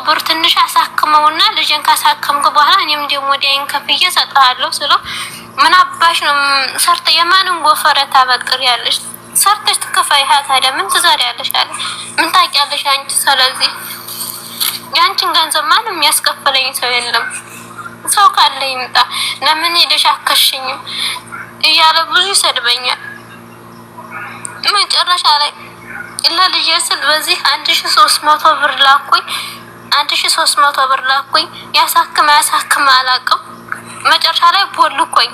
ብር ትንሽ አሳክመውና ልጅን ካሳከምኩ በኋላ እኔም ደግሞ ዲያን ከፍዬ ሰጣለሁ ስለው ምን አባሽ ነው ሰርተ የማንን ጎፈረ ታበቅሪያለሽ ሰርተሽ ትከፋይሃ ታዲያ ምን ትዘሪያለሽ አለ ምን ታውቂያለሽ አንቺ ስለዚህ ያንቺን ገንዘብ ማንም ያስከፈለኝ ሰው የለም ሰው ካለ ይምጣ ለምን ሄደሽ አከሽኝ እያለ ብዙ ይሰድበኛል መጨረሻ ላይ ለልጄ ስል በዚህ 1300 ብር ላኩኝ 1300 ብር ላኩኝ ያሳክም አላውቅም መጨረሻ ላይ ቦልኮኝ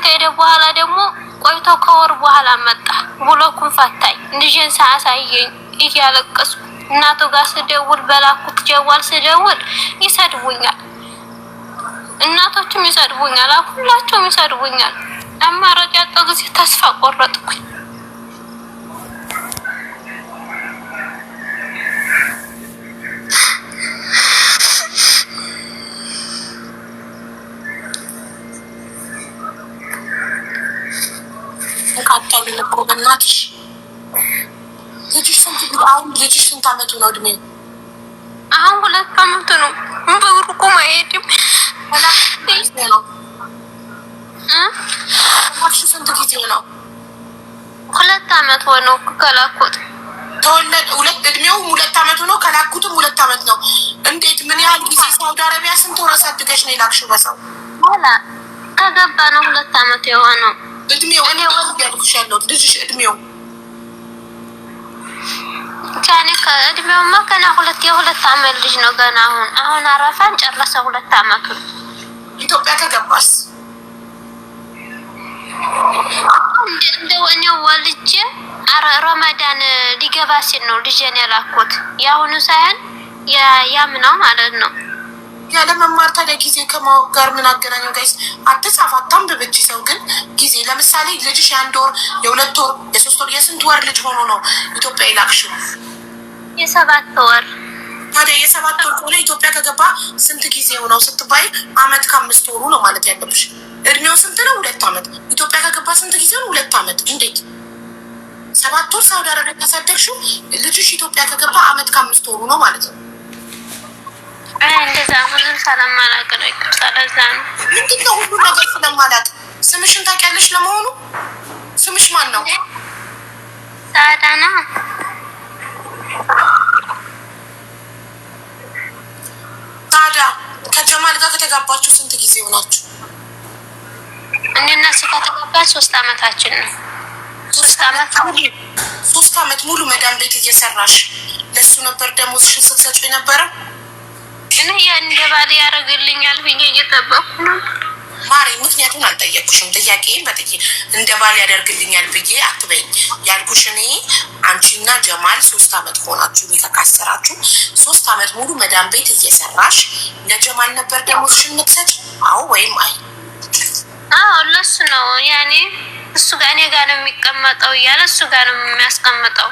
ከሄደ በኋላ ደግሞ ቆይቶ ከወር በኋላ መጣ ብሎኩን ፈታኝ ልጄን ሳያሳየኝ እያለቀስኩ እናቱ ጋር ስደውል በላኩት ጀዋል ስደውል ይሰድቡኛል እናቶችም ይሰድቡኛል ሁላቸውም ይሰድቡኛል አማራጭ ያጣሁ ጊዜ ተስፋ ቆረጥኩኝ ካጣሉ ለቆ በእናትሽ ልጅሽ ስንት አመቱ ነው እድሜው? አሁን 2 አመቱ ነው። በሩቁ ማይሄድም ስንት ጊዜ ነው? 2 አመት ሆነው ከላኩት ተወለደ። እድሜው 2 አመቱ ነው። ከላኩትም 2 አመት ነው። እንዴት ምን ያህል ጊዜ ሳውዲ አረቢያ ስንት ወር አሳድገሽ ነው የላክሽው? በሰው ወላ ከገባ ነው 2 አመት የሆነው። እድሜው እኔ ወልያልኩሽ ያለው ልጅሽ እድሜው ካኔ ከእድሜውማ ገና 2 አመት ልጅ ነው ገና አሁን አራፋን ጨረሰ 2 አመቱ ኢትዮጵያ ከገባስ እንደው እኔው ወልጄ ረመዳን ሊገባ ሲል ነው ልጄን ያላኩት ያሁኑ ሳይሆን ያምናው ማለት ነው ያለ መማር ታዲያ ጊዜ ከማወቅ ጋር ምን አገናኘው? ጋይስ አትጻፍ አታንብብጂ ሰው ግን ጊዜ ለምሳሌ ልጅሽ የ1 ወር የ2 ወር የ3 ወር የ8 ወር ልጅ ሆኖ ነው ኢትዮጵያ ይላክሽው የ7 ወር ታዲያ የ7 ወር ሆነ ኢትዮጵያ ከገባ ስንት ጊዜው ነው ስትባይ አመት ከ5 ወሩ ነው ማለት ያለብሽ እድሜው ስንት ነው 2 አመት ኢትዮጵያ ከገባ ስንት ጊዜው ነው 2 አመት እንዴት 7 ወር ሳውዲ አረቢያ ካሳደግሽው ልጅሽ ኢትዮጵያ ከገባ አመት ከ5 ወሩ ነው ማለት ነው እንደዛ ሁሉም ሰላም ማላቅ ነው ይከታለዛ ነው ምንድነው ሁሉ ነገር ስለማላቅ ስምሽን ታውቂያለሽ ለመሆኑ ስምሽ ማን ነው ሳዳና ታዲያ ከጀማል ጋር ከተጋባችሁ ስንት ጊዜ ሆናችሁ እኔና እሱ ከተጋባን 3 አመታችን ነው 3 አመት ሙሉ መዳም ቤት እየሰራሽ ለሱ ነበር ደሞዝሽን ስትሰጪው የነበረው እኔ ያን ደባል ያረግልኛል ብዬ እየጠበቅኩ ነው ማሪ ምክንያቱም አልጠየቅኩሽም ጥያቄን በጥቂ እንደ ባል ያደርግልኛል ብዬ አትበይኝ ያልኩሽ እኔ አንቺና ጀማል 3 አመት ሆናችሁ እየተካሰራችሁ 3 አመት ሙሉ መዳም ቤት እየሰራሽ ለጀማል ነበር ደሞዝሽን የምትሰጪው አዎ ወይም አይ ለሱ ነው ያኔ እሱ ጋር እኔ ጋር ነው የሚቀመጠው እያለ እሱ ጋር ነው የሚያስቀምጠው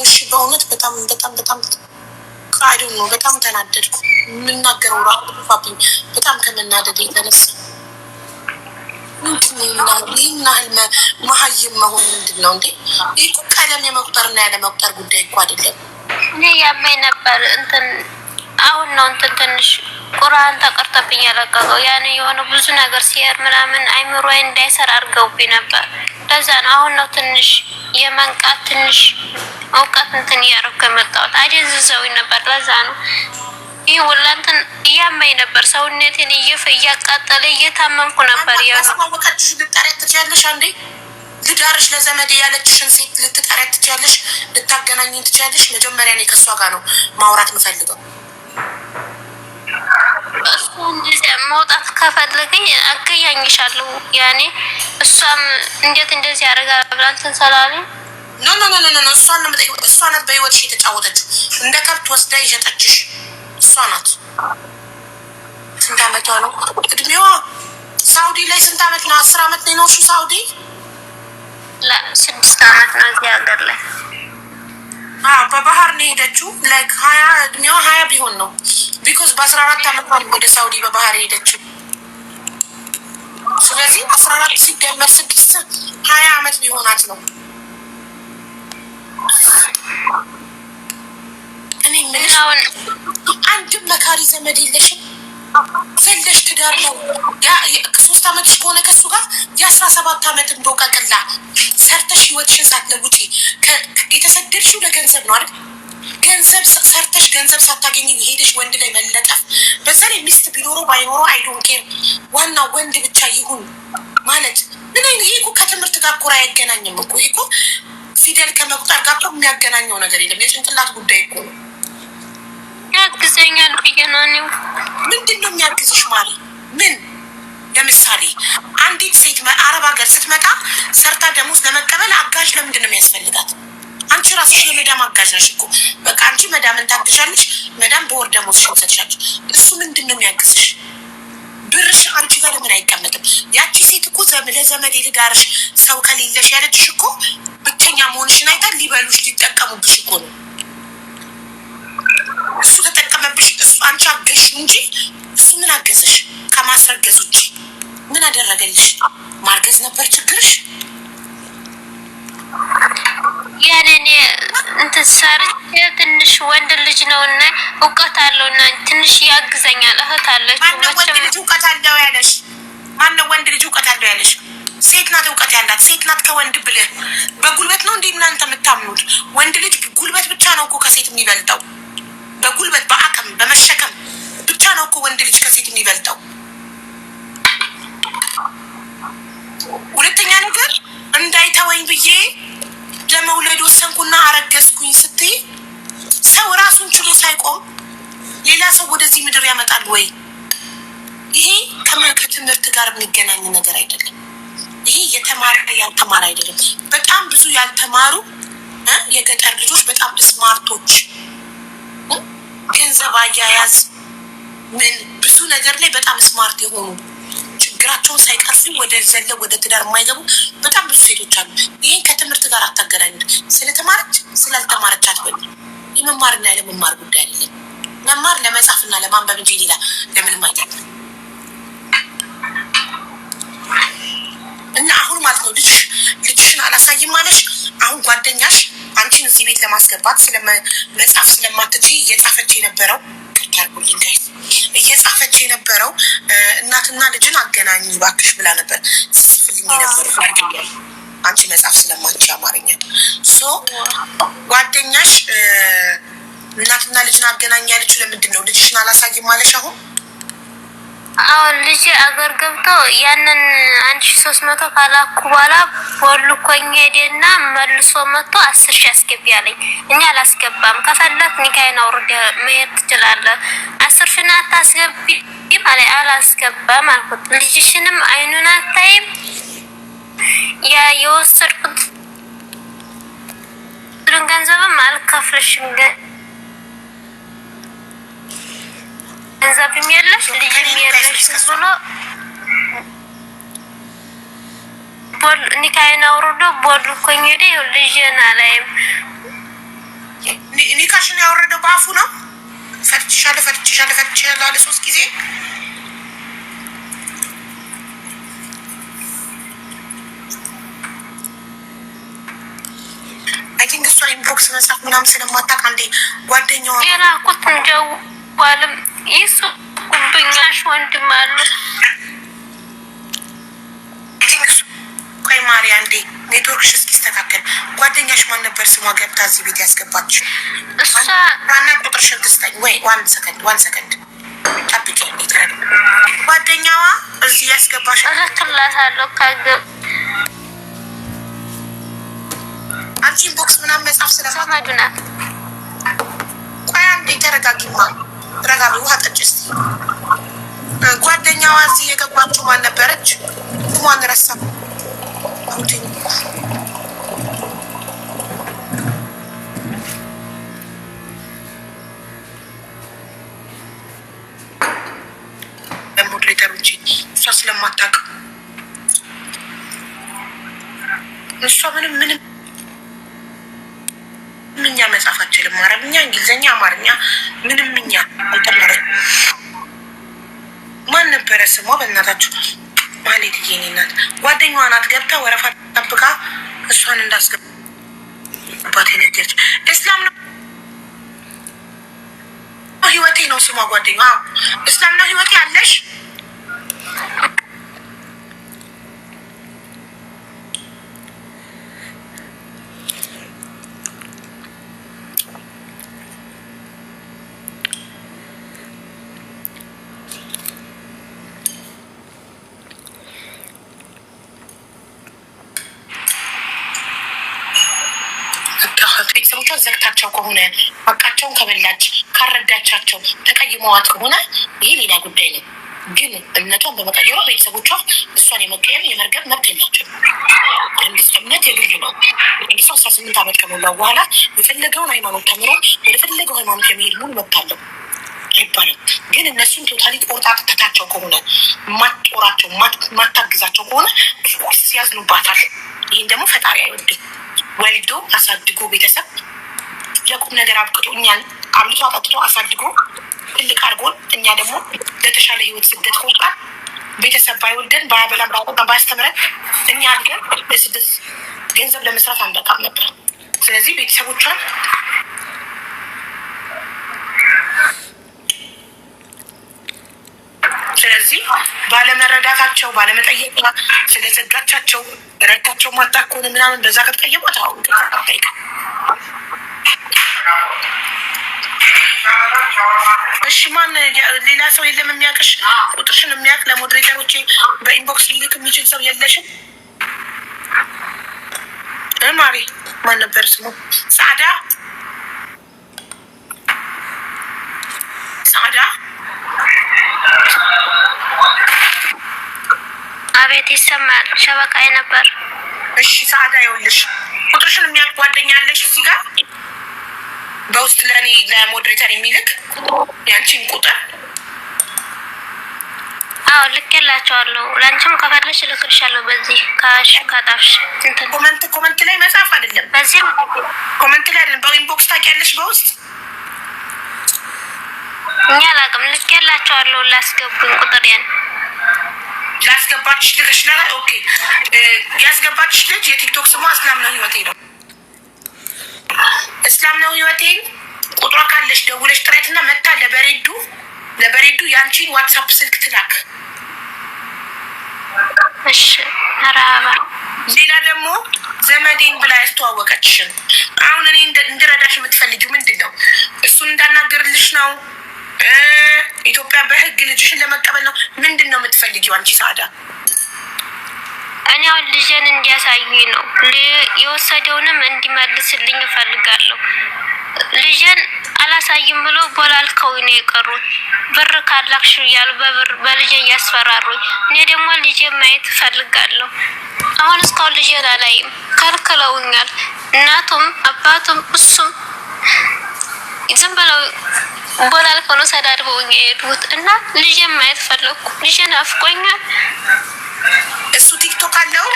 እሺ በእውነት በጣም ቃሪው ነው በጣም ተናደድኩ ምናገረው ራቁፋብኝ በጣም ከመናደድ የተነሳ ምንድነው መሀይም መሆን ምንድነው እንዴ ይሄ ቀለም የመቁጠርና ያለ መቁጠር ጉዳይ እኮ አይደለም እኔ ያመኝ ነበር እንትን አሁን ነው እንትን ትንሽ ቁርአን ተቀርተብኝ ያለቀቀው ያኔ የሆነ ብዙ ነገር ሲያር ምናምን አይምሮዬ እንዳይሰራ አድርገውብኝ ነበር ለዛ ነው አሁን ነው ትንሽ የመንቃት ትንሽ እውቀት እንትን ያረከ መጣሁት አጀዝዘውኝ ነበር ለዛ ነው ይሄ ወላንተን ያመኝ ነበር ሰውነቴን እያቃጠለ እየታመምኩ ነበር ያወቀችሽ ልትጠሪያት ትችያለሽ አንዴ ልዳርሽ ለዘመድ ያለችሽን ሴት ልትጠሪያት ትችያለሽ ልታገናኝኝ ትችያለሽ መጀመሪያ እኔ ከሷ ጋር ነው ማውራት የምፈልገው እሱ እንደዚህ መውጣት ከፈለገኝ አገያኝሻለሁ ያኔ እሷም እንዴት እንደዚህ ያረጋ ብላንተን ሰላሌ ኖ እሷን ነው የምጠይቀው እሷ ናት በህይወትሽ የተጫወተችው እንደ ከብት ወስዳ ይሸጠችሽ እሷ ናት ስንት አመቷ ነው እድሜዋ ሳውዲ ላይ ስንት አመት ነው? 10 አመት ነው የኖርሽው ሳውዲ? ለ6 አመት ነው እዚህ ሀገር ላይ። በባህር ነው የሄደችው። ላይክ 20 እድሜዋ 20 ቢሆን ነው ቢኮዝ በ14 አመት ነው ወደ ሳውዲ በባህር የሄደችው። ስለዚህ 14 ሲደመር 6 20 አመት ቢሆናት ነው። እኔ ምን አንድም መካሪ ዘመድ የለሽም? ዘለሽ ትዳር ነው 3 አመትሽ ከሆነ ከሱ ጋር የ17 አመት እንደወቀቅላ ሰርተሽ ህይወትሽን ሳትለውጪ የተሰደድሽው ለገንዘብ ነው አይደል? ገንዘብ ሰርተሽ ገንዘብ ሳታገኝ ሄደሽ ወንድ ላይ መለጠፍ። በዛ ላይ ሚስት ቢኖረው ባይኖረው አይ ዶንት ኬር፣ ዋናው ወንድ ብቻ ይሁን ማለት ምን አይነት ይሄ እኮ ከትምህርት ጋር እኮ አይገናኝም እኮ። ይሄ እኮ ፊደል ከመቁጠር ጋር እኮ የሚያገናኘው ነገር የለም። የጭንቅላት ጉዳይ እኮ ነው። ያግዘኛል ብዬ ነው እኔው። ምንድን ነው የሚያግዝሽ ማለት ምን? ለምሳሌ አንዲት ሴት አረብ ሀገር ስትመጣ ሰርታ ደሞዝ ለመቀበል አጋዥ ለምንድን ነው የሚያስፈልጋት? አንቺ ራስሽ የመዳም አጋዥ ነሽ እኮ። በቃ አንቺ መዳምን ታግዣለሽ፣ መዳም በወር ደሞዝሽ ትሰጥሻለሽ። እሱ ምንድን ነው የሚያግዝሽ? ብርሽ አንቺ ጋር ለምን አይቀመጥም? ያቺ ሴት እኮ ለዘመድ ልዳርሽ ሰው ከሌለሽ ያለችሽ እኮ ብቸኛ መሆንሽን አይታ ሊበሉሽ ሊጠቀሙብሽ እኮ ነው። እሱ ተጠቀመብሽ፣ እሱ አንቺ አገዝሽ እንጂ እሱ ምን አገዘሽ? ከማስረገዝ ውጭ ምን አደረገልሽ? ማርገዝ ነበር ችግርሽ? ያኔ እንትን ሰርቼ ትንሽ ወንድ ልጅ ነውና እውቀት አለውና ትንሽ ያግዘኛል። እህት አለች። ማነው ወንድ ልጅ እውቀት አለው ያለሽ? ማነው ወንድ ልጅ እውቀት አለው ያለሽ? ሴት ናት እውቀት ያላት። ሴት ናት ከወንድ ብልህ። በጉልበት ነው እንዴ እናንተ የምታምኑት? ወንድ ልጅ ጉልበት ብቻ ነው እኮ ከሴት የሚበልጠው። በጉልበት በአቅም በመሸከም ብቻ ነው እኮ ወንድ ልጅ ከሴት የሚበልጠው። ሁለተኛ ነገር እንዳይተወኝ ብዬ ለመውለድ ወሰንኩና አረገዝኩኝ ስትይ ሰው ራሱን ችሎ ሳይቆም ሌላ ሰው ወደዚህ ምድር ያመጣል ወይ? ይሄ ከትምህርት ጋር የሚገናኝ ነገር አይደለም። ይሄ የተማረ ያልተማረ አይደለም። በጣም ብዙ ያልተማሩ የገጠር ልጆች በጣም ስማርቶች፣ ገንዘብ አያያዝ ምን ብዙ ነገር ላይ በጣም ስማርት የሆኑ ችግራቸውን ሳይቀርፉ ወደ ዘለው ወደ ትዳር የማይገቡ በጣም ብዙ ሴቶች አሉ። ይህን ከትምህርት ጋር አታገናኙት። ስለተማረች ስላልተማረች አትበሉ። የመማርና ያለመማር ጉዳይ አይደለም። መማር ለመጻፍና ለማንበብ እንጂ ሌላ ለምንም አይደለም። እና አሁን ማለት ነው ልጅሽን አላሳይም ማለሽ። አሁን ጓደኛሽ አንቺን እዚህ ቤት ለማስገባት ስለመጻፍ ስለማትችይ እየጻፈች የነበረው እናትና ልጅን አገናኝ ባክሽ ብላ ነበር ስጽፍልኝ የነበረው ጓደኛሽ፣ አንቺ መጻፍ ስለማትችይ አማርኛ። ሶ ጓደኛሽ እናትና ልጅን አገናኝ ያለችው ለምንድን ነው? ልጅሽን አላሳይም ማለሽ አሁን? አሁን ልጅ አገር ገብቶ ያንን 1300 ካላኩ በኋላ ቦልኮኝ ሄደና መልሶ መጥቶ 10,000 አስገቢ አለኝ። እኔ አላስገባም፣ ከፈለክ ኒካይን አውርደ መሄድ ትችላለህ፣ 10,000 አታስገቢ ማለት አላስገባም አልኩት። ልጅሽንም አይኑን አታይም፣ ያ የወሰድኩት ገንዘብም አልከፍልሽም ገንዘብ የሚያለሽ ልጅ የሚያለሽ ብሎ ቦል ኒካይን አውርዶ ቦል ኮኝ ሄደ። ልጅና ላይም ኒካሽን ያወረደው በአፉ ነው። ፈትሻለሁ አለ 3 ጊዜ። አይ ቲንክ እሷ ኢንቦክስ መጻፍ ምናምን ስለማታውቅ አንዴ ጓደኛዋ የላኩት እንደዋልም ይሱ ጉብኛሽ ወንድም አለ። ቆይ ማርያ እንዴ ኔትወርክሽ እስኪስተካከል ጓደኛሽ ማን ነበር ስሟ? ገብታ እዚህ ቤት ያስገባችው እሷ ዋና ቁጥርሽን ትስጠኝ ወይ? 1 ሰከንድ ታብቂ። ጓደኛዋ እዚህ ያስገባሽ እልክላታለሁ ካገብ አንቺ ኢንቦክስ ምናምን መጻፍ ስለማዱና ቆይ አንዴ ተረጋጊማ። ረጋቢ ውሃ ጠጭ እስቲ። ጓደኛዋ እዚህ የገባችው ማን ነበረች? ስሟን ረሳ። ሞዴሬተሮች እሷ ስለ ስለማታውቅ እሷ ምንም እኛ መጻፍ አችልም። አረብኛ፣ እንግሊዝኛ፣ አማርኛ ምንም እኛ አልተማረም። ማን ነበረ ስሟ? በእናታችሁ ማለት የኔ እናት ጓደኛዋ ናት። ገብታ ወረፋ ጠብቃ እሷን እንዳስገባት የነገረች እስላም ነው ህይወቴ ነው ስሟ። ጓደኛ እስላም ነው ህይወቴ አለሽ። ቤተሰቦቿን ዘግታቸው ከሆነ አቃቸውን ከበላች ካረዳቻቸው ተቀይመዋት ከሆነ ይህ ሌላ ጉዳይ ነው። ግን እምነቷን በመቀየሯ ቤተሰቦቿ እሷን የመቀየም የመርገም መብት የላቸው። እምነት የግል ነው። አንድ ሰው 18 ዓመት ከሞላው በኋላ የፈለገውን ሃይማኖት ተምሮ ወደ ፈለገው ሃይማኖት የሚሄድ ሙሉ መብት አለው አይባልም። ግን እነሱን ቶታሊ ቆርጣ ትተታቸው ከሆነ ማትጦራቸው ማታግዛቸው ከሆነ ያዝኑባታል። ይህን ደግሞ ፈጣሪ አይወድም። ወልዶ አሳድጎ ቤተሰብ ለቁም ነገር አብቅቶ እኛን አብልቶ አጠጥቶ አሳድጎ ትልቅ አድርጎን እኛ ደግሞ ለተሻለ ህይወት ስደት ቆርጣን ቤተሰብ ባይወልደን ባያበላን ባያቆጣ ባያስተምረን እኛ አድገን ለስደት ገንዘብ ለመስራት አንበቃም ነበር። ስለዚህ ቤተሰቦቿን ስለዚህ ባለመረዳታቸው ባለመጠየቅ ስለዘጋቻቸው ረዳቸው ማጣ ከሆነ ምናምን በዛ ከተቀየሟት አሁን ጠይቃ እሺ ማን ሌላ ሰው የለም የሚያውቅሽ ቁጥርሽን የሚያውቅ ለሞዴሬተሮቼ በኢንቦክስ ሊልክ የሚችል ሰው የለሽም? ማሪ ማን ነበር ስሙ? ጻዳ አቤት ይሰማል። ሸበቃዬ ነበር። እሺ ሰዓዳ ይኸውልሽ ቁጥርሽን የሚያውቅ ጓደኛ አለሽ እዚህ ጋር በውስጥ ለእኔ ለሞዴሬተር የሚልክ ያንቺን ቁጥር? አዎ ልኬላቸዋለሁ። ለአንቺም ከፈለሽ እልክልሻለሁ። በዚህ ካጣፍሽ ኮመንት ላይ መጻፍ አይደለም፣ በዚህ ኮመንት ላይ አይደለም፣ በኢንቦክስ ታውቂያለሽ። በውስጥ እኛ አላውቅም። ልኬላቸዋለሁ። ላስገቡኝ ቁጥሬን ላስገባችሽ ልጅ ላ ኦኬ ያስገባችሽ ልጅ የቲክቶክ ስሟ እስላም ነው ህይወቴ ነው። እስላም ነው ህይወቴን ቁጥሯ ካለሽ ደውለሽ ጥሬትና መታ ለበሬዱ ያንቺን ዋትሳፕ ስልክ ትላክ። እሺ አራባ ሌላ ደግሞ ዘመዴን ብላ ያስተዋወቀችሽን አሁን እኔ እንድረዳሽ የምትፈልጊው ምንድን ነው? እሱን እንዳናገርልሽ ነው? ኢትዮጵያ በህግ ልጅሽን ለመቀበል ነው? ምንድን ነው የምትፈልጊው አንቺ ሳዳ? እኔ አሁን ልጄን እንዲያሳዩኝ ነው። የወሰደውንም እንዲመልስልኝ እፈልጋለሁ። ልጄን አላሳይም ብሎ ቦላልከው ነው የቀሩት። ብር ካላክሽ እያሉ በልጄ እያስፈራሩኝ፣ እኔ ደግሞ ልጄን ማየት እፈልጋለሁ። አሁን እስካሁን ልጄን አላይም፣ ከልክለውኛል። እናቱም አባቱም እሱም ዝም ብለው ቦላልከው ነው ሰዳድበውኝ የሄዱት እና ልጄን ማየት ፈለግኩ። ልጄን አፍቆኛል። እሱ ቲክቶክ አለው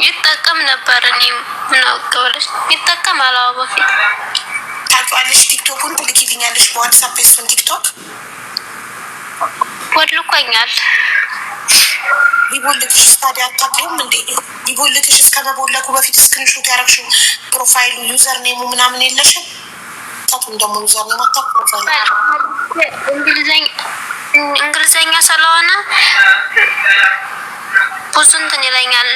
ይጠቀም ነበር። እኔም ምን አውቀውልሽ ይጠቀም አላው በፊት ታውቂዋለሽ። ቲክቶኩን ትልኪልኛለሽ በዋትስአፕ እሱን ቲክቶክ ወልቆኛል። ቢቦልክሽ ታዲያ አታውቂውም እንዴ? ቢቦልክሽ እስከመቦለኩ በፊት ስክሪንሾት ያደረግሽው ፕሮፋይሉ ዩዘር ኔሙ ምናምን የለሽም? ታቱን ደግሞ ዩዘር ኔም አታውቂውም። እንግሊዘኛ ስለሆነ ብዙ እንትን ይለኛል።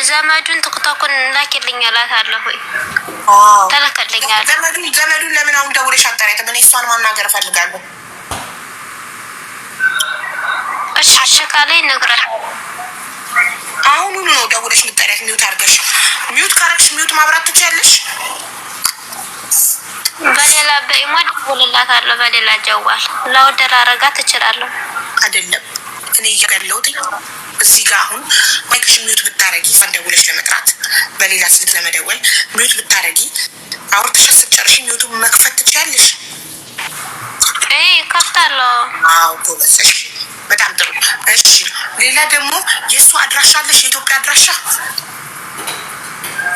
ዘመዱን ቲክቶክን ላኪልኝ እላታለሁ። ተለከልኛል። ዘመዱን ለምን አሁን ደውለሽ አጣሪያት? እኔ እሷን ማናገር እፈልጋለሁ። እሺ ካለኝ እነግራለሁ። አሁኑኑ ነው ደውለሽ የምትጠሪያት። ሚዩት አድርገሽ ሚዩት ካረግሽ ሚዩት ማብራት ትችያለሽ። በሌላ በኢሞድ ደውልላታለሁ። በሌላ ጀዋል ላውደር አረጋት እችላለሁ። አይደለም እኔ እያለሁት እዚህ ጋር አሁን ማይክሽ ሚዩት ብታረጊ እሷን ደውለሽ ለመጥራት በሌላ ስልክ ለመደወል ሚዩት ብታረጊ አውርተሽ ስትጨርሺ ሚዩቱን መክፈት ትችያለሽ። ከፍታለሁ። አዎ ጎበዝ። በጣም ጥሩ። እሺ ሌላ ደግሞ የእሱ አድራሻ አለሽ? የኢትዮጵያ አድራሻ?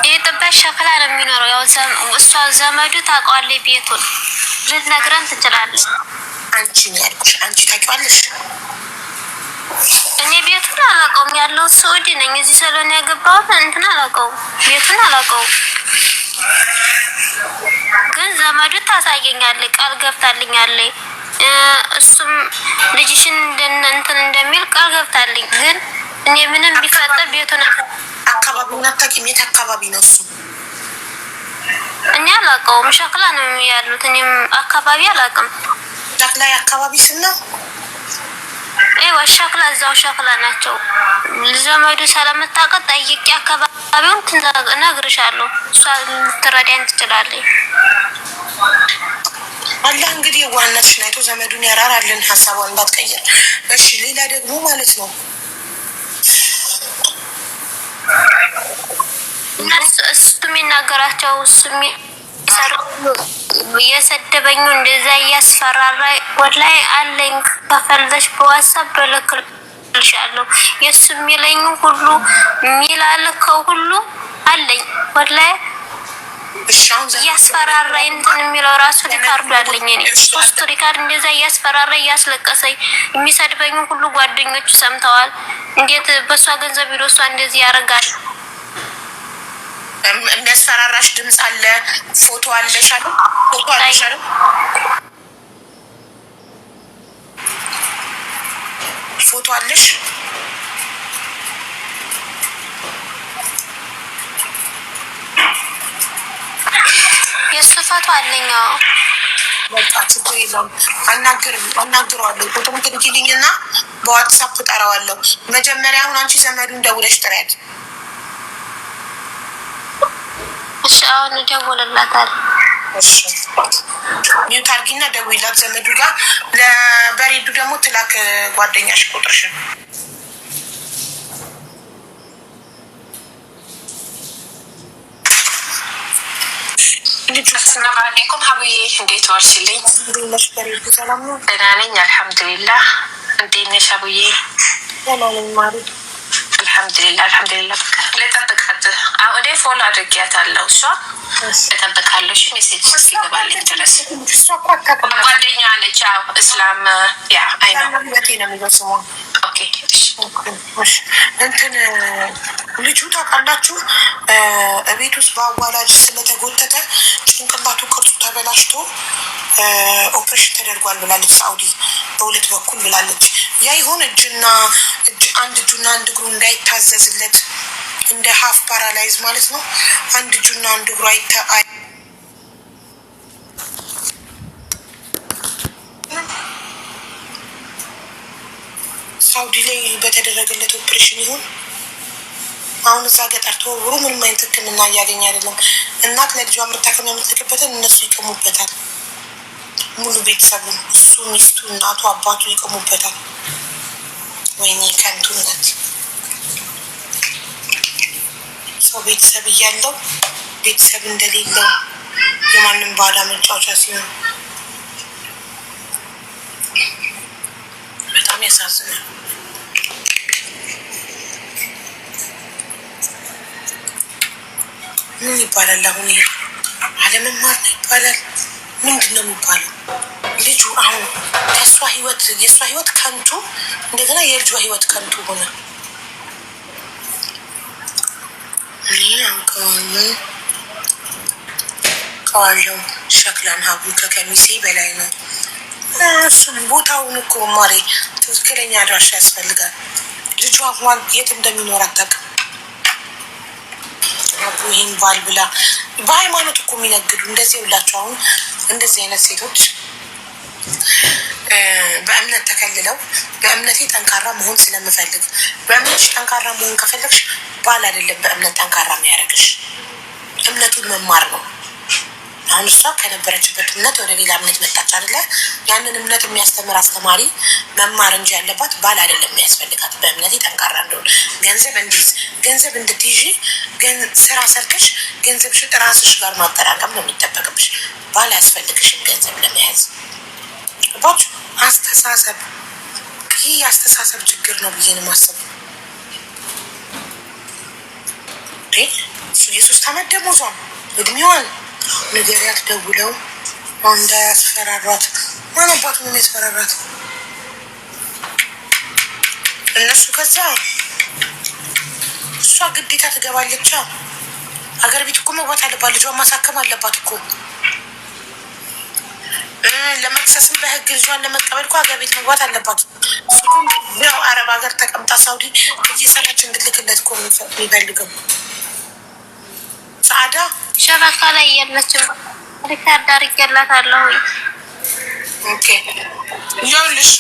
የኢትዮጵያ ሸክላ ነው የሚኖረው። ያው እሷ ዘመዱ ታውቀዋለች ቤቱን ልትነግረን ትችላለች። አንቺ ነው ያልኩሽ። አንቺ ታውቂዋለሽ? እኔ ቤቱን አላውቀውም። ያለው ሳውዲ ነኝ። እዚህ ስለሆነ ያገባሁት እንትን አላውቀውም። ቤቱን አላውቀውም። ግን ዘመዱ ታሳየኛለች። ቃል ገብታልኛለች። እሱም ልጅሽን እንትን እንደሚል ቃል ገብታልኝ። ግን እኔ ምንም ቢፈጠር ቤቱን አካባቢውን አታውቂም? የት አካባቢ ነው እሱ? እኔ አላውቀውም። ሸክላ ነው ያሉት። እኔም አካባቢ አላውቅም። ሸክላ አካባቢ ስነው ሸክላ እዛው ሸክላ ናቸው። ዘመዱ ስለምታውቀው ጠይቄ አካባቢውን እነግርሻለሁ። እሷ ልትረዳኝ ትችላለች። አላህ እንግዲህ ዋናችን አይቶ ዘመዱን ያራራልን፣ ሀሳቧን እንዳትቀይር። እሺ ሌላ ደግሞ ማለት ነው እሱ የሚናገራቸው እሱ የሰደበኝ እንደዛ እያስፈራራ ወላይ አለኝ። ከፈለሽ በዋትስአፕ በልክልሻለሁ። የሱ የሚለኝ ሁሉ የሚላልከው ሁሉ አለኝ። ወላይ እያስፈራራ እንትን የሚለው ራሱ ሪካርዱ አለኝ። እኔ ሶስት ሪካርድ እንደዛ እያስፈራራ እያስለቀሰኝ የሚሰድበኝ ሁሉ ጓደኞቹ ሰምተዋል። እንዴት በሷ ገንዘብ ሄዶ እሷ እንደዚህ ያደርጋል? የሚያስፈራራሽ ድምፅ አለ? ፎቶ አለሽ አለ? ፎቶ አለሽ አለ? ፎቶ አለሽ? የሱ ፎቶ አለኝ። በቃ ችግር የለውም። አናግረዋለሁ። ፎቶም ትልኪልኝና በዋትስአፕ እጠራዋለሁ። መጀመሪያ አሁን አንቺ ዘመዱን ደውለሽ ጥሪያት። እሺ አሁን እደውልላታለሁ። እሺ ሚውት አድርጊና ደውይላት ዘመዱ ጋር። ለበሬዱ ደግሞ ትላክ ጓደኛሽ ቁጥርሽን። አሰላሙ አለይኩም ሀቡዬ፣ እንዴት ዋልሽልኝ? ደህና ነኝ አልሐምዱሊላህ። እንዴት ነሽ ሀቡዬ? አልሐምዱሊላህ። ልጠብቃት። እኔ ፎሎ አድርጊያታለሁ። እሷ እጠብቃለሁ። እሺ ሜሴጅ ሲገባልኝ ድረስ ጓደኛ ነች። እስላም ያ አይ ነው ኦኬ። እንትን ልጁ ታውቃላችሁ እቤት ውስጥ በአዋላጅ ስለተጎተተ ጭንቅላቱ ቅርጹ ተበላሽቶ ኦፕሬሽን ተደርጓል ብላለች። ሳኡዲ በሁለት በኩል ብላለች። ያ ይሆን አንድ እጁና አንድ እግሩ እንዳይታዘዝለት እንደ ሀፍ ፓራላይዝ ማለት ነው። አንድ እጁና አንድ እግሩ ሳውዲ ላይ በተደረገለት ኦፕሬሽን ይሁን አሁን እዛ ገጠር ተወርውሮ ምንም አይነት ሕክምና እያገኘ አይደለም። እናት ለልጇ መታከም የምትልክበትን እነሱ ይቀሙበታል። ሙሉ ቤተሰቡን እሱ፣ ሚስቱ፣ እናቱ፣ አባቱ ይቀሙበታል። ወይኔ ከንቱነት! ሰው ቤተሰብ እያለው ቤተሰብ እንደሌለው የማንም ባዳ መጫወቻ ሲሆን በጣም ያሳዝናል። ምን ይባላል አሁን? ይሄ አለመማር ነው ይባላል? ምንድን ነው የሚባለው? ልጁ አሁን የእሷ ህይወት ከንቱ፣ እንደገና የልጇ ህይወት ከንቱ ሆነ። ቀዋለው ሸክላን ሀቡ ከከሚሴ በላይ ነው። እሱም ቦታውን እኮ ማሬ ትክክለኛ አድራሻ ያስፈልጋል። ልጇ አሁን የት እንደሚኖር አታውቅም። ይህን ባል ብላ በሃይማኖት እኮ የሚነግዱ እንደዚህ ብላቸው። አሁን እንደዚህ አይነት ሴቶች በእምነት ተከልለው በእምነቴ ጠንካራ መሆን ስለምፈልግ፣ በእምነትሽ ጠንካራ መሆን ከፈለግሽ ባል አይደለም በእምነት ጠንካራ የሚያደርግሽ፣ እምነቱን መማር ነው። አሁን እሷ ከነበረችበት እምነት ወደ ሌላ እምነት መጣች አይደለ? ያንን እምነት የሚያስተምር አስተማሪ መማር እንጂ ያለባት ባል አይደለም የሚያስፈልጋት። በእምነቴ ጠንካራ እንደሆነ ገንዘብ እንዲይዝ ገንዘብ እንድትይዥ ስራ ሰርተሽ ገንዘብሽን ራስሽ ጋር ማጠራቀም ነው የሚጠበቅብሽ። ባል አያስፈልግሽም ገንዘብ ለመያዝ። ባች አስተሳሰብ ይህ የአስተሳሰብ ችግር ነው ብዬ ነው የማስበው። የሶስት አመት ደሞዟን እድሜዋን ንገሪያት ደውለው እንዳያስፈራሯት። ማን አባቱ ነው የሚያስፈራራት? እነሱ ከዛ እሷ ግዴታ ትገባለች። ሀገር ቤት እኮ መግባት አለባት። ልጇን ማሳከም አለባት እኮ። ለመክሰስም በህግ ልጇን ለመቀበል እኮ ሀገር ቤት መግባት አለባት። እሱም ያው አረብ ሀገር ተቀምጣ ሳውዲ እየሰራች እንድትልክለት እኮ የሚፈልገው። ሰዓዳ ሸበካ ላይ የለችም። ሪካርድ አድርጌላታለሁ። ኦኬ ይኸውልሽ፣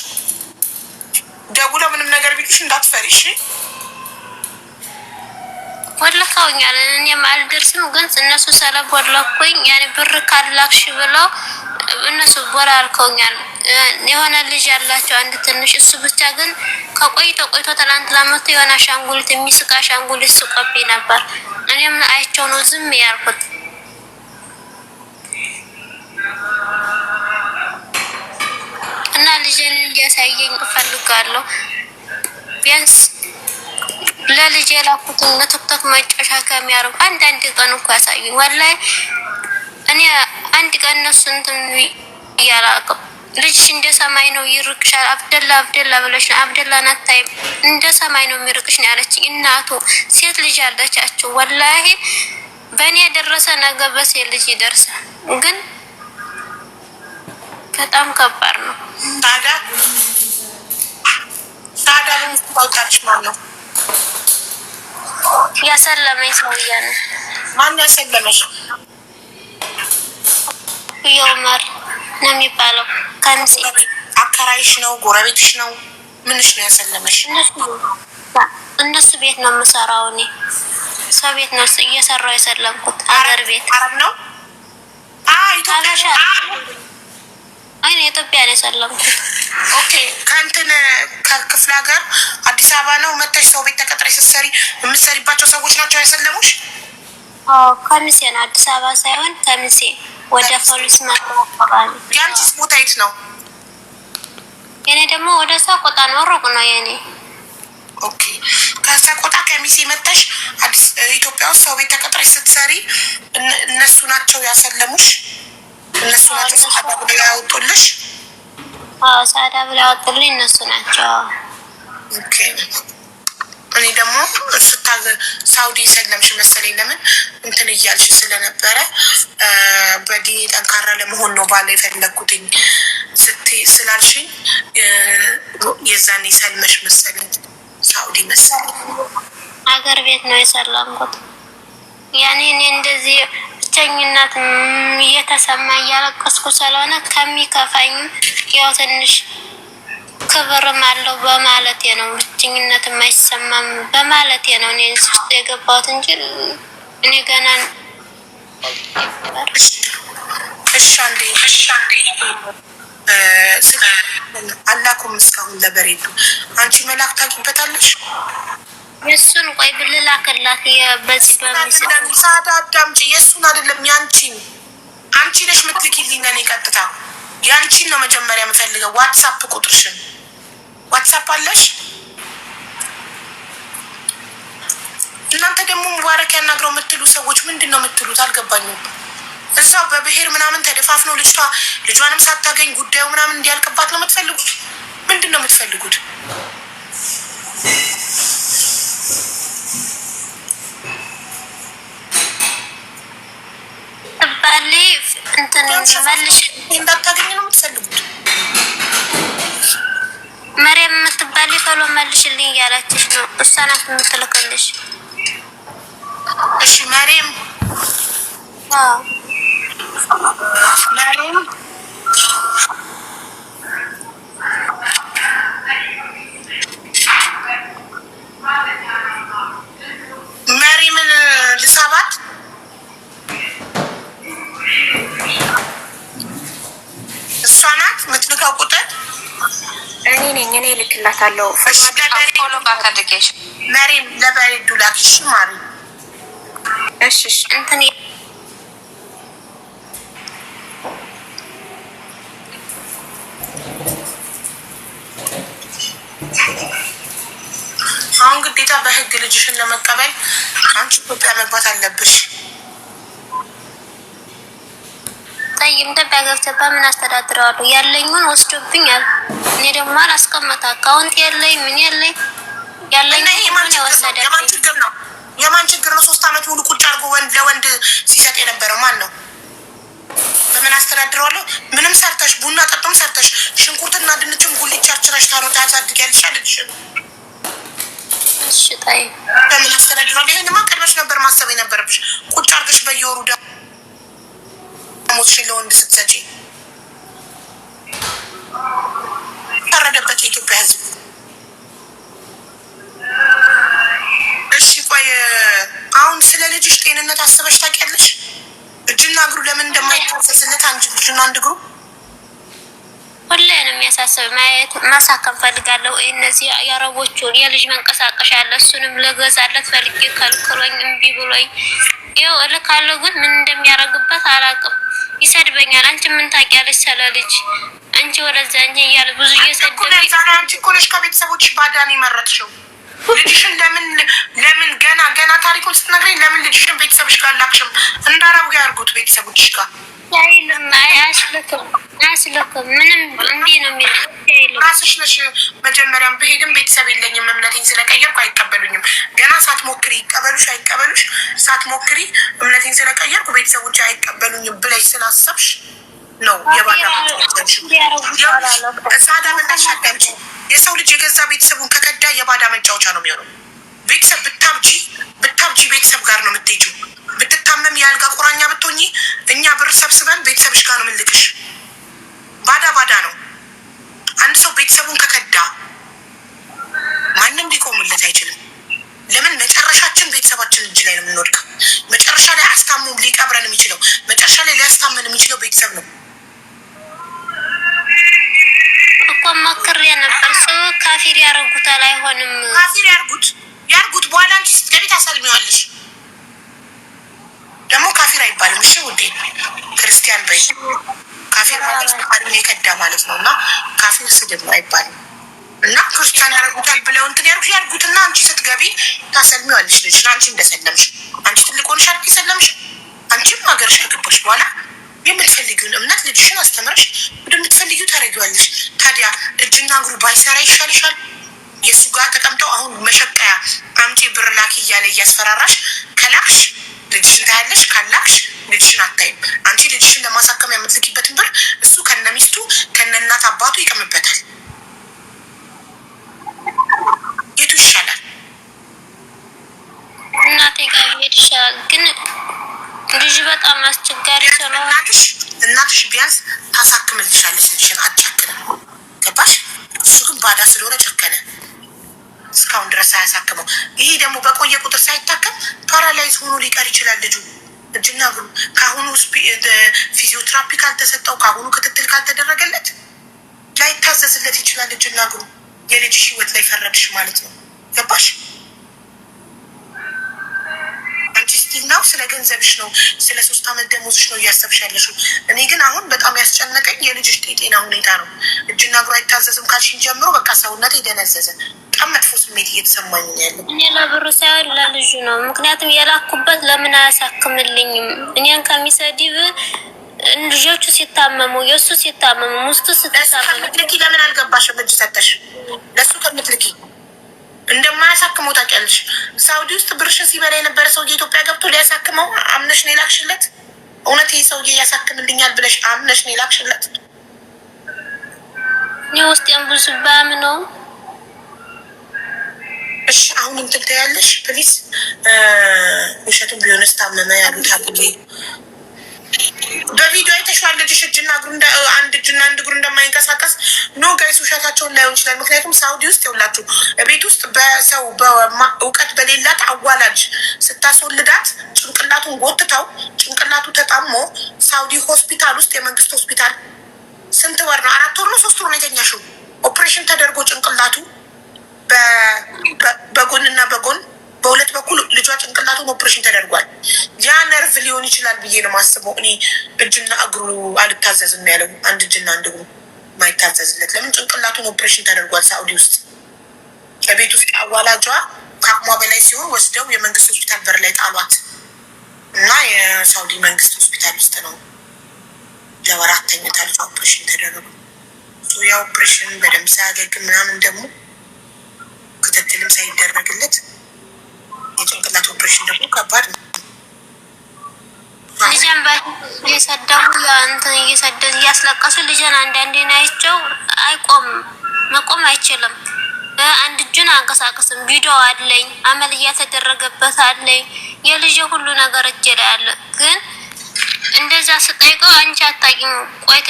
ደውለው ምንም ነገር ቢልሽ እንዳትፈሪ እሺ። ወልከውኛል። እኔም አልደርስም፣ ግን እነሱ ስለቦለኩኝ ያኔ ብር ካላክሽ ብለው እነሱ ቦላ አልከውኛል። የሆነ ልጅ ያላቸው አንድ ትንሽ፣ እሱ ብቻ ግን ከቆይቶ ትናንት ለመቶ የሆነ አሻንጉሊት የሚስቅ አሻንጉሊት ስቆብኝ ነበር። እኔም አይቼው ነው ዝም ያልኩት። እና ልጅን እንዲያሳየኝ እፈልጋለሁ። ቢያንስ ለልጅ የላኩትን ለቲክቶክ መጫወቻ ከሚያደርጉ አንድ ቀን እኮ ያሳዩኝ። ወላሂ እኔ አንድ ቀን እነሱ እንትን እያላቅም ልጅሽ እንደ ሰማይ ነው ይርቅሻል፣ አብደላ ብለሽ ነው አብደላ ናታይም እንደ ሰማይ ነው የሚርቅሽ ነው ያለችኝ። እናቱ ሴት ልጅ አለቻቸው። ወላሂ በእኔ የደረሰ ነገር በሴት ልጅ ይደርሳል። ግን በጣም ከባድ ነው። ታዲያ ምን ታውቃለሽ? ማለት ነው ያሰለመኝ ሰውዬ ነው። ማን ያሰለመሽ? የኡመር ነው የሚባለው። ከምሲ አከራይሽ ነው? ጎረቤትሽ ነው? ምንሽ ነው ያሰለመሽ? እነሱ ቤት ነው የምሰራው። እኔ ሰው ቤት ነው እየሰራው የሰለምኩት። ሀገር ቤት አረብ ነው? ኢትዮጵያ አይኔ ኢትዮጵያ ነው የሰለምኩት። ኦኬ ከእንትን ከክፍለ ሀገር አዲስ አበባ ነው መተሽ ሰው ቤት ተቀጥረሽ ስትሰሪ የምትሰሪባቸው ሰዎች ናቸው ያሰለሙሽ? ከሚሴ ነው፣ አዲስ አበባ ሳይሆን ከሚሴ ወደ ፖሊስ ማስተባበራል። ያንቺስ ቦታ የት ነው? የኔ ደግሞ ወደ ሰቆጣ ነው፣ ሩቅ ነው የኔ። ኦኬ ከሰቆጣ ከሚሴ መተሽ አዲስ ኢትዮጵያ ውስጥ ሰው ቤት ተቀጥረሽ ስትሰሪ እነሱ ናቸው ያሰለሙሽ? እነሱ ናቸው ሰዓዳ ብለው ያወጡልሽ? ሰዓዳ ብለው ያወጡልኝ እነሱ ናቸው። ኦኬ እኔ ደግሞ ሳውዲ ሰለምሽ መሰለኝ። ለምን እንትን እያልሽ ስለነበረ በዲኔ ጠንካራ ለመሆን ነው ባለ የፈለግኩትኝ ስላልሽኝ የዛኔ ሰልመሽ መሰለኝ። ሳውዲ መሰለኝ። ሀገር ቤት ነው የሰለምኩት። ያኔ እኔ እንደዚህ ብቸኝነት እየተሰማ እያለቀስኩ ስለሆነ ከሚከፋኝም ያው ትንሽ ክብርም አለው በማለቴ ነው። ብቸኝነት የማይሰማም በማለቴ ነው እኔ እዚህ ውስጥ የገባሁት እንጂ እኔ ገና አላኩም እስካሁን ለበሬቱ። አንቺ መላክ ታውቂበታለሽ? የእሱን ቆይ ብልላክላት በዚህ ሳዳ አዳምጪ። የእሱን አይደለም ያንቺን። አንቺ ነሽ የምትልኪልኝ ለእኔ ቀጥታ። ያንቺን ነው መጀመሪያ የምፈልገው። ዋትሳፕ ቁጥርሽን ዋትሳፕ አለሽ? እናንተ ደግሞ ሙባረክ ያናግረው የምትሉ ሰዎች ምንድን ነው የምትሉት? አልገባኝም። እዛው በብሔር ምናምን ተደፋፍነው ልጇንም ሳታገኝ ጉዳዩ ምናምን እንዲያልቅባት ነው የምትፈልጉት? ምንድን ነው የምትፈልጉት? ባሌ እንትን መልሽ እንዳታገኝ ነው የምትፈልጉት? መሪያም የምትባል ቶሎ መልሽልኝ እያላችሽ ነው። እሷ ናት የምትልክልሽ። እሺ መሪም መሪምን ልሳባት? እሷ ናት የምትልከው ቁጥር? እኔ ነኝ። እኔ ልክላታለሁ። መሪም ለበሬ ዱላክሽ ማሪ። እሺ እንትን በህግ ልጅሽን ለመቀበል አንቺ ኢትዮጵያ መግባት አለብሽ። ጠይም ኢትዮጵያ ገብተህ በምን አስተዳድረዋለሁ? ያለኝን ወስዶብኛል። እኔ ደግሞ አላስቀመጥ አካውንት የለኝ ምን የለኝ ያለኝ ምን የወሰደብኝ የማን ችግር ነው? 3 አመት ሙሉ ቁጭ አድርጎ ለወንድ ሲሰጥ የነበረው ማን ነው? በምን አስተዳድረዋለሁ? ምንም ሰርተሽ ቡና ጠጥም ሰርተሽ ሽንኩርትና ድንችም ጉልቻ ቸርችረሽ ታሳድጊያለሽ አለሽ። እሺ ጣይ በምን አስተዳድረዋለሁ? ይሄንማ ቀድመሽ ነበር ማሰብ የነበረብሽ። ቁጭ አድርገሽ በየወሩ ደሞዝሽን ለወንድ ስትሰጪ ፈረደበት የኢትዮጵያ ሕዝብ። እሺ ቆይ አሁን ስለ ልጅሽ ጤንነት አስበሽ ታውቂያለሽ? እጅና እግሩ ለምን እንደማይታሰስለት አንቺ እጅና አንድ እግሩ ሁሌ ነው የሚያሳስብ። ማሳከም ፈልጋለሁ። እነዚህ የአረቦቹን የልጅ መንቀሳቀሻ ያለ እሱንም ለገዛለት ፈልጌ ከልክሎኝ እምቢ ብሎኝ ይኸው እልካለሁ፣ ግን ምን እንደሚያደርግበት አላውቅም። ይሰድበኛል። አንቺ ምን ታውቂያለሽ ስለ ልጅ? አንቺ ወደዛ እንጂ እያለ ብዙ እየሰደበኝ። አንቺ እኮ ነሽ ከቤተሰቦች ባዳን የመረጥሽው። ልጅሽን ለምን ገና ታሪኩን ስትነግረኝ ለምን ልጅሽን ቤተሰብሽ ጋር ላክሽም? እንዳራው ያርጉት ቤተሰቦችሽ ጋር አይልም። አያስልክም ምንም እንዴ ነው የሚለው። ራስሽ ነሽ መጀመሪያም ብሄድም ቤተሰብ የለኝም እምነቴን ስለቀየርኩ አይቀበሉኝም። ገና ሳትሞክሪ ይቀበሉሽ አይቀበሉሽ ሳትሞክሪ እምነቴን ስለቀየርኩ ቤተሰቦች አይቀበሉኝም ብለሽ ስላሰብሽ ነው የባዳ ሳዳ መጣሻለች። የሰው ልጅ የገዛ ቤተሰቡን ከከዳ የባዳ መጫወቻ ነው የሚሆነው። ቤተሰብ ብታብጂ ቤተሰብ ጋር ነው የምትሄጂው። ብትታመም የአልጋ ቁራኛ ብትሆኚ እኛ ብር ሰብስበን ቤተሰብሽ ጋር ነው የምንልክሽ። ባዳ ነው። አንድ ሰው ቤተሰቡን ከከዳ ማንም ሊቆምለት አይችልም። ለምን? መጨረሻችን ቤተሰባችን እጅ ላይ ነው የምንወድቀው። መጨረሻ ላይ አስታሙ ሊቀብረን የሚችለው መጨረሻ ላይ ሊያስታመን የሚችለው ቤተሰብ ነው እኮ። መክሬ ነበር ሰው ካፊር ያረጉታል። አይሆንም ካፊር ያርጉት በኋላ አንቺ ስትገቢ ታሰልሚዋለሽ። ደግሞ ካፊር አይባልም። እሺ ውዴ ክርስቲያን በይ። ካፊር ማለት አድሜ ከዳ ማለት ነው። እና ካፊር ስድብ ነው አይባልም። እና ክርስቲያን ያረጉታል ብለው እንትን ያርጉትና አንቺ ስትገቢ ታሰልሚዋለሽ። ልጅ አንቺ እንደሰለምሽ አንቺ ትልቅ ሆነሽ አይደል የሰለምሽ? አንቺም ሀገርሽ ከገባሽ በኋላ የምትፈልጊውን እምነት ልጅሽን አስተምረሽ ወደምትፈልጊው ታደርጊዋለሽ። ታዲያ እጅና እግሩ ባይሰራ ይሻልሻል? የእሱ ጋር ተቀምጠው አሁን መሸቀያ አምጪ ብር ላኪ እያለ እያስፈራራሽ ከላክሽ ልጅሽን ታያለሽ፣ ካላክሽ ልጅሽን አታይም። አንቺ ልጅሽን ለማሳከም የምትልኪበትን ብር እሱ ከነሚስቱ ከነእናት አባቱ ይቀምበታል። የቱ ይሻላል? እናቴ ጋር ሄድ ይሻላል። ግን ልጅ በጣም አስቸጋሪ ስለሆነ እናትሽ ቢያንስ ታሳክምልሻለች። ልጅሽን አትጨክንም። ገባሽ? እሱ ግን ባዳ ስለሆነ ጨከነ። እስካሁን ድረስ አያሳክመው። ይሄ ደግሞ በቆየ ቁጥር ሳይታከም ፓራላይዝ ሆኖ ሊቀር ይችላል ልጁ። እጅና እግሩ ከአሁኑ ፊዚዮትራፒ ካልተሰጠው ከአሁኑ ክትትል ካልተደረገለት ላይታዘዝለት ይችላል እጅና እግሩ። የልጅሽ ህይወት ላይ ፈረድሽ ማለት ነው። ገባሽ? አንቺ ስቲል ነው ስለ ገንዘብሽ ነው ስለ 3 አመት ደሞዝሽ ነው እያሰብሽ ያለሽው። እኔ ግን አሁን በጣም ያስጨነቀኝ የልጅሽ ጤና ሁኔታ ነው። እጅና እግሩ አይታዘዝም ካልሽኝ ጀምሮ በቃ ሰውነት የደነዘዘ በጣም መጥፎ ስሜት እየተሰማኝ ነው ያለው። እኔ ለብሩ ሳይሆን ለልጁ ነው። ምክንያቱም የላኩበት ለምን አያሳክምልኝም? እኔን ከሚሰድብ ልጆቹ ሲታመሙ የእሱ ሲታመሙ ሙስቱ ስትታመሙ ከምትልኪ ለምን አልገባሽም? እጅ ሰተሽ ለእሱ ከምትልኪ እንደማያሳክመው ታውቂያለሽ። ሳውዲ ውስጥ ብርሽን ሲበላ የነበረ ሰውዬ ኢትዮጵያ ገብቶ ሊያሳክመው አምነሽ ነው የላክሽለት? እውነት ይህ ሰውዬ ያሳክምልኛል ብለሽ አምነሽ ነው የላክሽለት? እኔ ውስጤን ብዙ ባምነው እሺ አሁን እንትን ትያለሽ ፕሊዝ። ውሸቱን ቢሆንስ ታመመ ያሉት አብዬ በቪዲዮ አይተሽዋል። ልጅሽ እጅና እግሩ አንድ እጅና አንድ እግሩ እንደማይንቀሳቀስ ኖ ጋይስ፣ ውሸታቸውን ላይሆን ይችላል። ምክንያቱም ሳውዲ ውስጥ ይውላችሁ ቤት ውስጥ በሰው እውቀት በሌላት አዋላጅ ስታስወልዳት ጭንቅላቱን ጎትተው ጭንቅላቱ ተጣሞ ሳውዲ ሆስፒታል ውስጥ የመንግስት ሆስፒታል ስንት ወር ነው? 4 ወር ነው 3 ወር ነው የተኛሽው። ኦፕሬሽን ተደርጎ ጭንቅላቱ በጎንና በጎን በሁለት በኩል ልጇ ጭንቅላቱን ኦፕሬሽን ተደርጓል። ያ ነርቭ ሊሆን ይችላል ብዬ ነው ማስበው እኔ። እጅና እግሩ አልታዘዝም ያለው አንድ እጅና አንድ እግሩ ማይታዘዝለት ለምን? ጭንቅላቱን ኦፕሬሽን ተደርጓል ሳኡዲ ውስጥ። ከቤት ውስጥ አዋላጇ ከአቅሟ በላይ ሲሆን ወስደው የመንግስት ሆስፒታል በር ላይ ጣሏት እና የሳውዲ መንግስት ሆስፒታል ውስጥ ነው ለወራት ተኝታ ልጇ ኦፕሬሽን ተደረጉ። ያ ኦፕሬሽን በደንብ ሳያገግም ምናምን ደግሞ ክትትልም ሳይደረግለት የጭንቅላት ኦፕሬሽን ደግሞ ከባድ ነው። ልጅን እየሰደቡ እንትን እየሰደዱ እያስለቀሱ ልጅን አንዳንዴ ናቸው አይቆምም፣ መቆም አይችልም። አንድ እጁን አንቀሳቀስም። ቪዲዮ አለኝ፣ አመልያ ተደረገበት አለኝ፣ የልጅ ሁሉ ነገር እጄ ላይ አለ። ግን እንደዛ ስጠይቀው አንቺ አታውቂም፣ ቆይ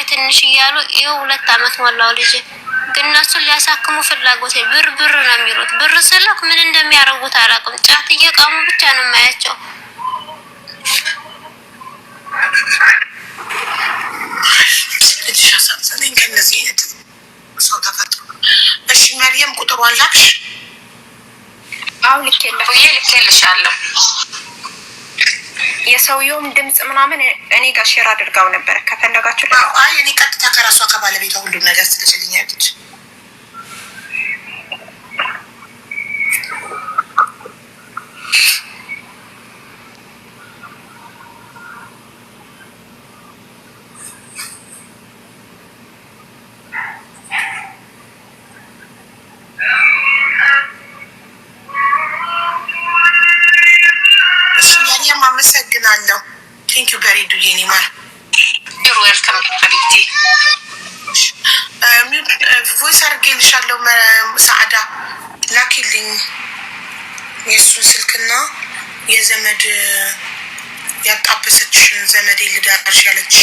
ትንሽ እያሉ ይኸው 2 አመት ሞላው ልጅ። ግን እነሱን ሊያሳክሙ ፍላጎት ብር ነው የሚሉት። ብር ስልክ ምን እንደሚያደርጉት አላውቅም። ጫት እየቃሙ ብቻ ነው የማያቸው። ልጅሽ አሳዘነኝ ከእነዚህ አይነት ሰው ተፈጥሮ። እሺ መርየም ቁጥሯን ላክሽ? አዎ ልኬልሻለሁ። የሰውየውም ድምጽ ምናምን እኔ ጋር ሼር አድርጋው ነበር። ከፈለጋችሁ አይ እኔ ቀጥታ ከራሷ ከባለቤቷ ሁሉም ነገር ትልሽልኛለች። አመሰግናለሁ። ቴንክ ዩ ቬሪ ዱ የኔ ማር ዩር ዌልካም ሀቢብቲ። ቮይስ አድርጌልሻለሁ። ሰዓዳ ላኪልኝ የእሱን ስልክና የዘመድ ያጣበሰችሽን ዘመዴ ልዳርሽ ያለች።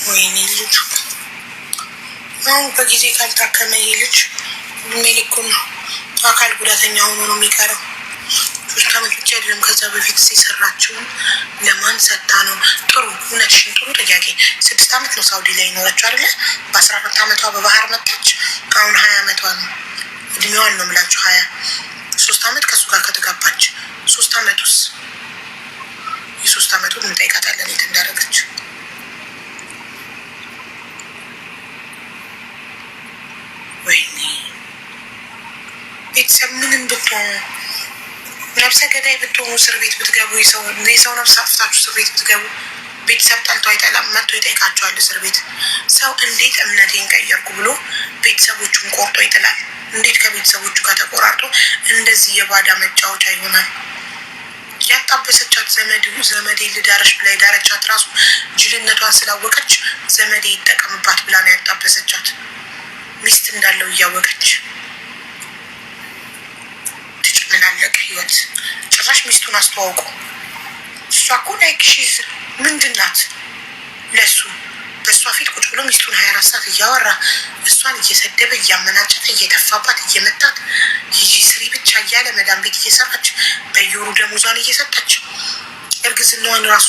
ወይኔ ልጁ አሁን በጊዜ ካልታከመ ይሄ ልጅ ሜሊኩን አካል ጉዳተኛ ሆኖ ነው የሚቀረው። 3 አመት ብቻ አይደለም፣ ከዛ በፊት የሰራችውን ለማን ሰጥታ ነው? ጥሩ እውነትሽን፣ ጥሩ ጥያቄ። 6 አመት ነው ሳውዲ ላይ ኖረችው አይደለ? በ14 አመቷ በባህር መጣች። አሁን 20 አመቷ ነው። እድሜዋን ነው የምላችሁ 20። 3 አመት ከእሱ ጋር ከተጋባች 3 አመት ውስጥ የ3 አመቱን እንጠይቃታለን የት እንዳደረገች። ወይኔ ቤተሰብ ምንም ብትሆኑ ነፍሰ ገዳይ ብትሆኑ እስር ቤት ብትገቡ የሰው ነፍስ አጥፍታችሁ እስር ቤት ብትገቡ ቤተሰብ ጠልቶ አይጠላም፣ መጥቶ ይጠይቃቸዋል። እስር ቤት ሰው እንዴት እምነቴን ቀየርኩ ብሎ ቤተሰቦቹን ቆርጦ ይጥላል? እንዴት ከቤተሰቦቹ ጋር ተቆራርጦ እንደዚህ የባዳ መጫወቻ ይሆናል? ያጣበሰቻት ዘመዴ ልዳረሽ ብላ የዳረቻት ራሱ ጅልነቷን ስላወቀች ዘመዴ ይጠቀምባት ብላ ነው ያጣበሰቻት። ሚስት እንዳለው እያወቀች ትጭምላለቅ ህይወት። ጭራሽ ሚስቱን አስተዋውቁ። እሷ እኮ ላይክ ሺዝ ምንድን ናት ለሱ? በእሷ ፊት ቁጭ ብሎ ሚስቱን 24 ሰዓት እያወራ እሷን እየሰደበ እያመናጨቀ እየተፋባት እየመታት ሂጂ ስሪ ብቻ እያለ መዳም ቤት እየሰራች በየወሩ ደሞዟን እየሰጠች እርግዝናዋን ራሱ